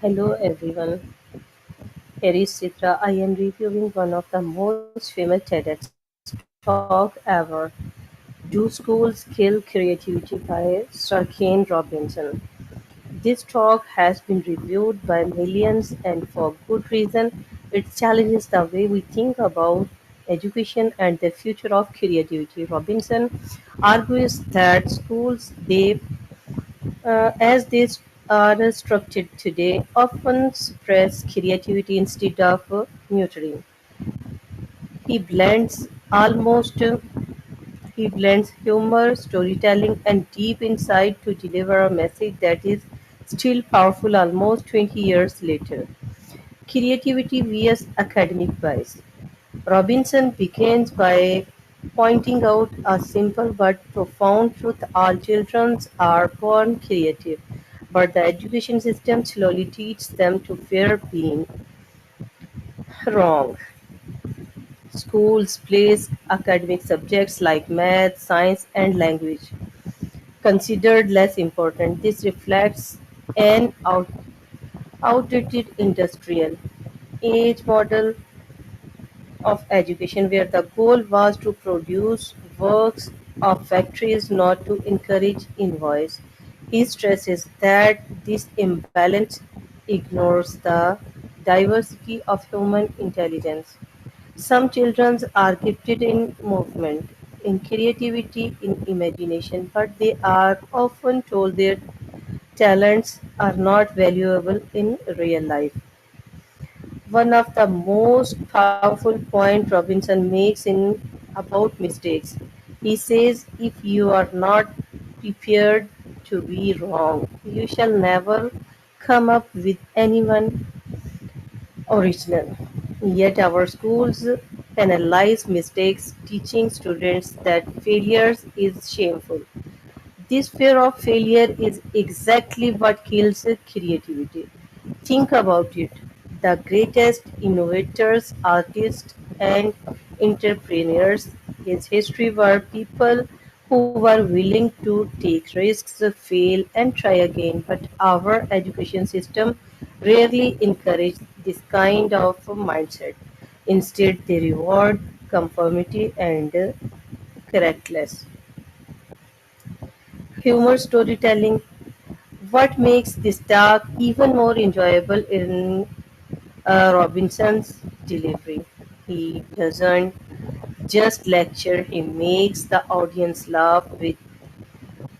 Hello everyone, here is Chitra. I am reviewing one of the most famous TEDx talk ever. Do Schools Kill Creativity by Sir Ken Robinson. This talk has been reviewed by millions and for good reason. It challenges the way we think about education and the future of creativity. Robinson argues that schools as these are structured today, often suppress creativity instead of nurturing. He blends almost he blends humor, storytelling, and deep insight to deliver a message that is still powerful almost 20 years later. Creativity vs. academic bias. Robinson begins by pointing out a simple but profound truth: all children are born creative, but the education system slowly teaches them to fear being wrong. Schools place academic subjects like math, science, and language considered less important. This reflects an outdated industrial age model of education where the goal was to produce works of factories, not to encourage invoice. He stresses that this imbalance ignores the diversity of human intelligence. Some children are gifted in movement, in creativity, in imagination, but they are often told their talents are not valuable in real life. One of the most powerful points Robinson makes in about mistakes. He says if you are not prepared to be wrong, you shall never come up with anyone original. Yet our schools penalize mistakes, teaching students that failures is shameful. This fear of failure is exactly what kills creativity. Think about it. The greatest innovators, artists, and entrepreneurs in history were people who were willing to take risks, fail, and try again. But our education system rarely encourages this kind of mindset. Instead, they reward conformity and correctness. Humor storytelling. What makes this talk even more enjoyable in Robinson's delivery? He doesn't just lecture, he makes the audience laugh with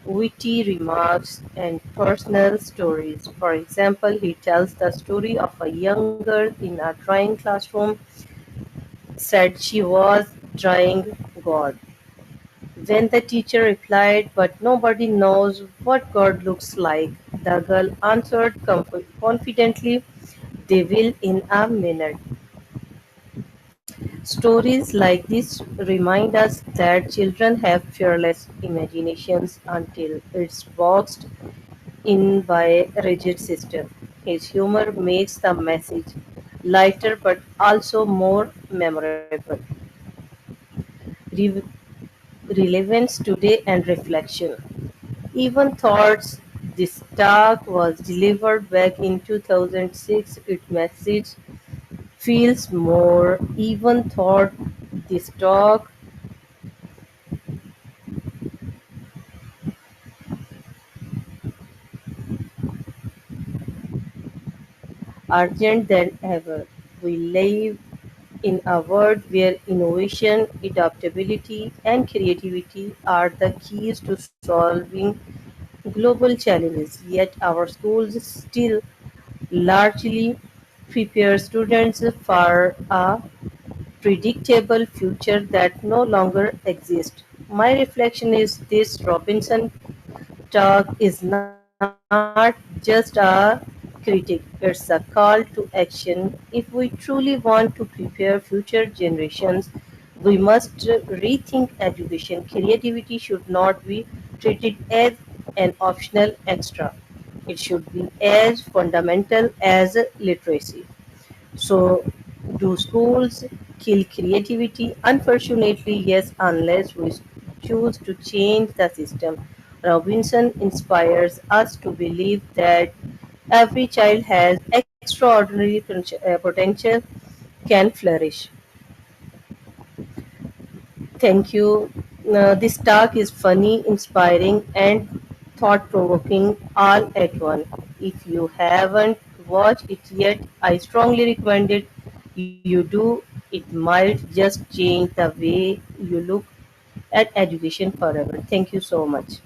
witty remarks and personal stories. For example, he tells the story of a young girl in a drawing classroom said she was drawing God. When the teacher replied, "But nobody knows what God looks like," the girl answered confidently, "They will in a minute." Stories like this remind us that children have fearless imaginations until it's boxed in by a rigid system. His humor makes the message lighter but also more memorable. Re- Relevance today and reflection. Even thoughts this talk was delivered back in 2006, its message feels more even thought this talk urgent than ever. We live in a world where innovation, adaptability, and creativity are the keys to solving global challenges. Yet our schools still largely prepare students for a predictable future that no longer exists. My reflection is this: Robinson talk is not just a critic, it's a call to action. If we truly want to prepare future generations, we must rethink education. Creativity should not be treated as an optional extra, it should be as fundamental as literacy. So, do schools kill creativity? Unfortunately, yes, unless we choose to change the system. Robinson inspires us to believe that Every child has extraordinary potential can flourish. Thank you. This talk is funny, inspiring, and thought provoking all at once. If you haven't watched it yet, I strongly recommend it. You do, it might just change the way you look at education forever. Thank you so much.